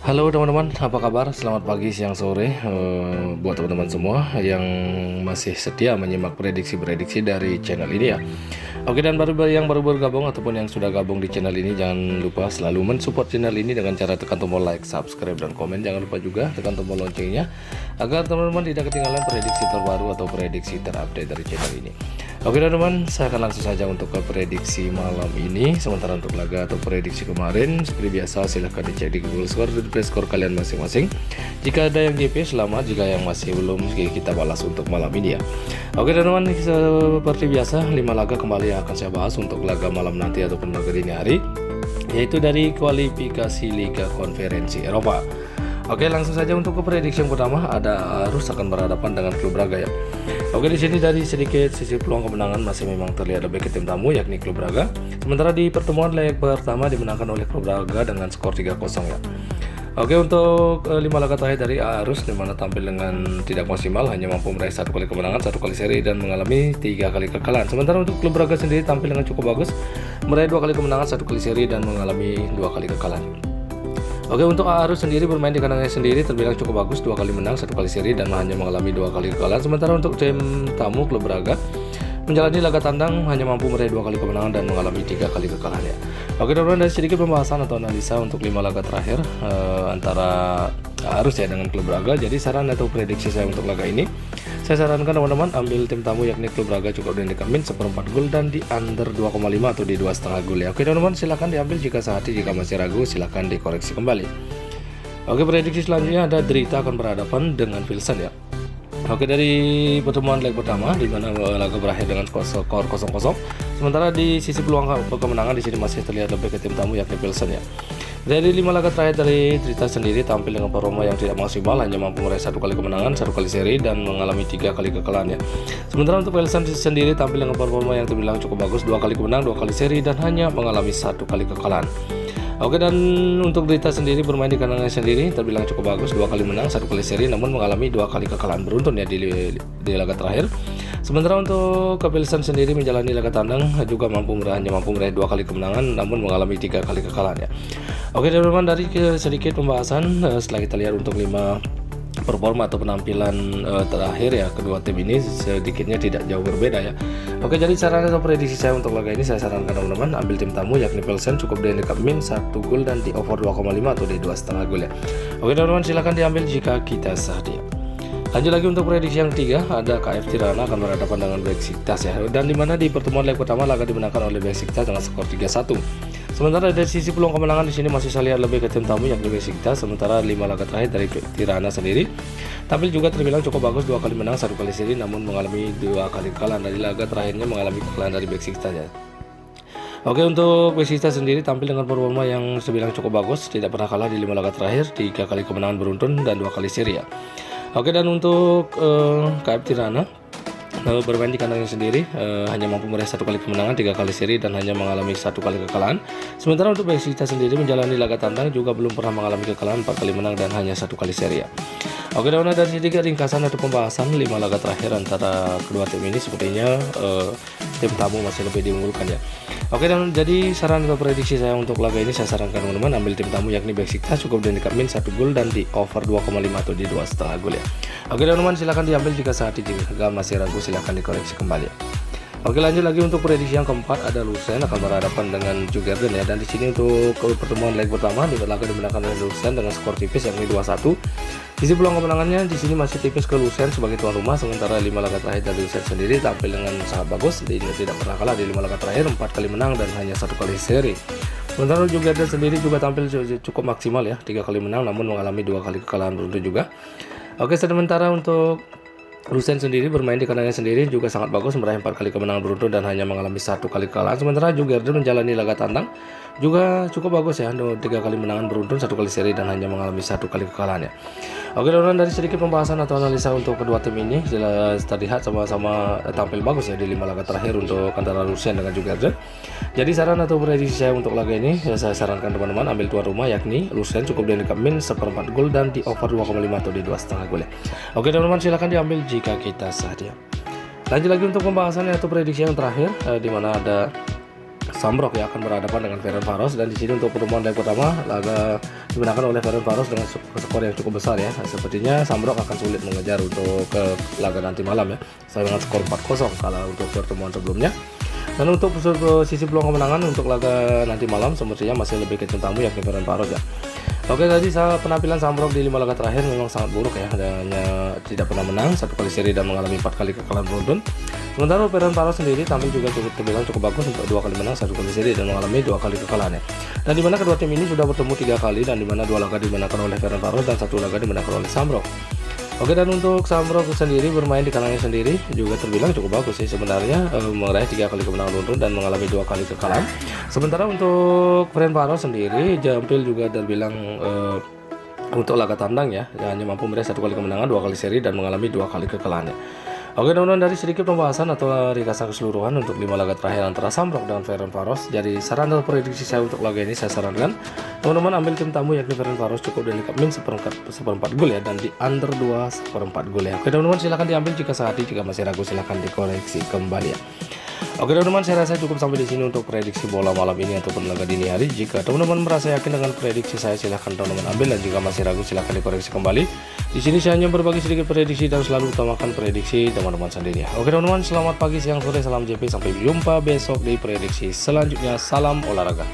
Halo teman-teman, apa kabar? Selamat pagi, siang, sore buat teman-teman semua yang masih setia menyimak prediksi-prediksi dari channel ini ya. Oke, dan yang baru bergabung ataupun yang sudah gabung di channel ini, jangan lupa selalu mensupport channel ini dengan cara tekan tombol like, subscribe, dan komen. Jangan lupa juga tekan tombol loncengnya agar teman-teman tidak ketinggalan prediksi terbaru atau prediksi terupdate dari channel ini. Oke teman-teman, saya akan langsung saja untuk ke prediksi malam ini. Sementara untuk laga atau prediksi kemarin, seperti biasa silahkan dicek di Google Score dan Play Store kalian masing-masing. Jika ada yang GP, selamat. Jika yang masih belum, kita balas untuk malam ini ya. Oke teman-teman, seperti biasa 5 laga kembali yang akan saya bahas untuk laga malam nanti ataupun laga dini hari, yaitu dari kualifikasi Liga Konferensi Eropa. Oke, langsung saja untuk ke prediksi yang pertama, ada Arus akan berhadapan dengan klub Braga ya. Oke, di sini dari sedikit sisi peluang kemenangan masih memang terlihat lebih ke tim tamu yakni klub Braga. Sementara di pertemuan leg pertama dimenangkan oleh klub Braga dengan skor 3-0 ya. Oke, untuk 5 laga terakhir dari Arus di mana tampil dengan tidak maksimal, hanya mampu meraih 1 kali kemenangan, 1 kali seri dan mengalami 3 kali kekalahan. Sementara untuk klub Braga sendiri tampil dengan cukup bagus, meraih 2 kali kemenangan, 1 kali seri dan mengalami 2 kali kekalahan. Oke, untuk Arus sendiri bermain di kandangnya sendiri terbilang cukup bagus, 2 kali menang, 1 kali seri dan hanya mengalami 2 kali kekalahan. Sementara untuk tim tamu klub Braga menjalani laga tandang hanya mampu meraih 2 kali kemenangan dan mengalami 3 kali kekalahan ya. Oke teman-teman, dari sedikit pembahasan atau analisa untuk 5 laga terakhir antara Arus ya dengan klub Braga. Jadi saran atau prediksi saya untuk laga ini, saya sarankan teman-teman ambil tim tamu yakni klub Braga cukup dengan min 1/4 gol dan di under 2,5 atau di 2,5 gol ya. Oke teman-teman, silahkan diambil jika sehati, jika masih ragu silahkan dikoreksi kembali. Oke, prediksi selanjutnya ada Drita akan berhadapan dengan Pilsen ya. Oke, dari pertemuan leg pertama di mana laga berakhir dengan skor 0-0. Sementara di sisi peluang kemenangan di sini masih terlihat lebih ke tim tamu yakni Pilsen ya. Dari 5 laga terakhir dari Drita sendiri tampil dengan performa yang tidak maksimal, hanya mampu meraih 1 kali kemenangan, 1 kali seri dan mengalami 3 kali kekalahan ya. Sementara untuk Pilsen sendiri tampil dengan performa yang terbilang cukup bagus, 2 kali kemenangan, 2 kali seri dan hanya mengalami 1 kali kekalahan. Oke, dan untuk Drita sendiri bermain di kandangnya sendiri terbilang cukup bagus, 2 kali menang, 1 kali seri namun mengalami 2 kali kekalahan beruntun ya di laga terakhir. Sementara untuk Pilsen sendiri menjalani laga tandang juga hanya mampu meraih 2 kali kemenangan namun mengalami 3 kali kekalahan ya. Oke teman-teman, dari sedikit pembahasan setelah kita lihat untuk 5 performa atau penampilan terakhir ya kedua tim ini sedikitnya tidak jauh berbeda ya. Oke, jadi saran atau prediksi saya untuk laga ini, saya sarankan teman-teman ambil tim tamu yakni Pilsen cukup dengan min 1 gol dan di over 2,5 atau di 2,5 gol ya. Oke teman-teman, silahkan diambil jika kita sedia. Lanjut lagi untuk prediksi yang ketiga, ada KF Tirana akan berhadapan dengan Besiktas ya. Dan dimana di pertemuan leg pertama laga dimenangkan oleh Besiktas dengan skor 3-1. Sementara dari sisi peluang kemenangan di sini masih saya lihat lebih ke tim tamu yakni Besiktas. Sementara 5 laga terakhir dari Tirana sendiri tampil juga terbilang cukup bagus, 2 kali menang, 1 kali seri namun mengalami 2 kali kekalahan. Dari laga terakhirnya mengalami kekalahan dari Besiktas ya. Oke, untuk Besiktas sendiri tampil dengan performa yang terbilang cukup bagus, tidak pernah kalah di 5 laga terakhir, 3 kali kemenangan beruntun dan 2 kali seri ya. Oke, dan untuk KF Tirana bermain di kandangnya sendiri hanya mampu meraih 1 kali kemenangan, 3 kali seri dan hanya mengalami 1 kali kekalahan. Sementara untuk Besiktas sendiri menjalani laga tandang juga belum pernah mengalami kekalahan, 4 kali menang dan hanya 1 kali seri ya. Oke, dan dari sedikit ringkasan atau pembahasan 5 laga terakhir antara kedua tim ini sepertinya tim tamu masih lebih diunggulkan ya. Oke, dan jadi saran atau prediksi saya untuk laga ini, saya sarankan teman-teman ambil tim tamu yakni Besiktas cukup dengan min 1 gol dan di over 2,5 atau di 2,5 gol ya. Oke teman-teman, silahkan diambil jika saat ini, jika masih ragu silahkan dikoreksi kembali. Oke, lanjut lagi untuk prediksi yang keempat, ada Luzern akan berhadapan dengan Djurgården ya. Dan di sini untuk pertemuan leg pertama di laga dimenangkan oleh Luzern dengan skor tipis yakni 2-1. Sisi peluang kemenangannya di sini masih tipis ke Luzern sebagai tuan rumah. Sementara 5 laga terakhir dari Luzern sendiri tampil dengan sangat bagus, tidak pernah kalah di 5 laga terakhir, 4 kali menang dan hanya 1 kali seri. Sementara Djurgården sendiri juga tampil cukup maksimal ya, 3 kali menang namun mengalami 2 kali kekalahan beruntun juga. Oke, sementara untuk Luzern sendiri bermain di kandangnya sendiri juga sangat bagus, meraih 4 kali kemenangan beruntun dan hanya mengalami 1 kali kekalahan. Sementara Djurgården menjalani laga tandang juga cukup bagus ya, 3 kali menangan beruntun, 1 kali seri dan hanya mengalami 1 kali kekalahan ya. Oke teman-teman, dari sedikit pembahasan atau analisa untuk kedua tim ini, jelas terlihat sama-sama tampil bagus ya di 5 laga terakhir untuk antara Luzern dengan Djurgården. Jadi saran atau prediksi saya untuk laga ini, saya sarankan teman-teman ambil tuan rumah yakni Luzern cukup dengan min 1/4 gol dan di over 2,5 atau di 2,5 gol ya. Oke teman-teman, silahkan diambil jika kita sedia. Lanjut lagi untuk pembahasannya atau prediksi yang terakhir, di mana ada Samrock ya akan berhadapan dengan Ferencvaros, dan di sini untuk pertemuan leg pertama laga dimenangkan oleh Ferencvaros dengan skor yang cukup besar ya. Sepertinya Samrock akan sulit mengejar untuk ke laga nanti malam ya. Saya dengan skor 4-0 kalah untuk pertemuan sebelumnya. Dan untuk sisi peluang kemenangan untuk laga nanti malam sepertinya masih lebih ke tim tamu yakni Ferencvaros ya. Oke, tadi penampilan Samrock di 5 laga terakhir memang sangat buruk ya, hanya tidak pernah menang, 1 kali seri dan mengalami 4 kali kekalahan beruntun. Sementara Ferencvaros sendiri tampil juga terbilang cukup bagus untuk 2 kali menang, 1 kali seri dan mengalami 2 kali kekalahan ya. Dan di mana kedua tim ini sudah bertemu 3 kali, dan di mana 2 laga dimenangkan oleh Ferencvaros dan 1 laga dimenangkan oleh Samrock. Oke, dan untuk Samrock sendiri bermain di kandangnya sendiri juga terbilang cukup bagus sih sebenarnya, meraih 3 kali kemenangan beruntun dan mengalami 2 kali kekalahan. Sementara untuk Ferencvaros sendiri tampil juga terbilang untuk laga tandang ya, hanya mampu meraih 1 kali kemenangan, 2 kali seri dan mengalami 2 kali kekalahan ya. Oke, teman-teman, dari sedikit pembahasan atau ringkasan keseluruhan untuk 5 laga terakhir antara Samrock dan Ferencvaros. Jadi saran atau prediksi saya untuk laga ini, saya sarankan teman-teman ambil tim tamu yakni Ferencvaros, cukup dengan min seperempat gol ya, dan di under 2/4 gol ya. Oke teman-teman, silahkan diambil jika sehati, jika masih ragu silahkan dikoreksi kembali ya. Oke teman-teman, saya rasa cukup sampai di sini untuk prediksi bola malam ini ataupun laga dini hari. Jika teman-teman merasa yakin dengan prediksi saya, silahkan teman-teman ambil, dan jika masih ragu silahkan dikoreksi kembali. Di sini saya hanya berbagi sedikit prediksi dan selalu utamakan prediksi teman-teman sendiri ya. Oke teman-teman, selamat pagi, siang, sore, salam JP, sampai jumpa besok di prediksi selanjutnya. Salam olahraga.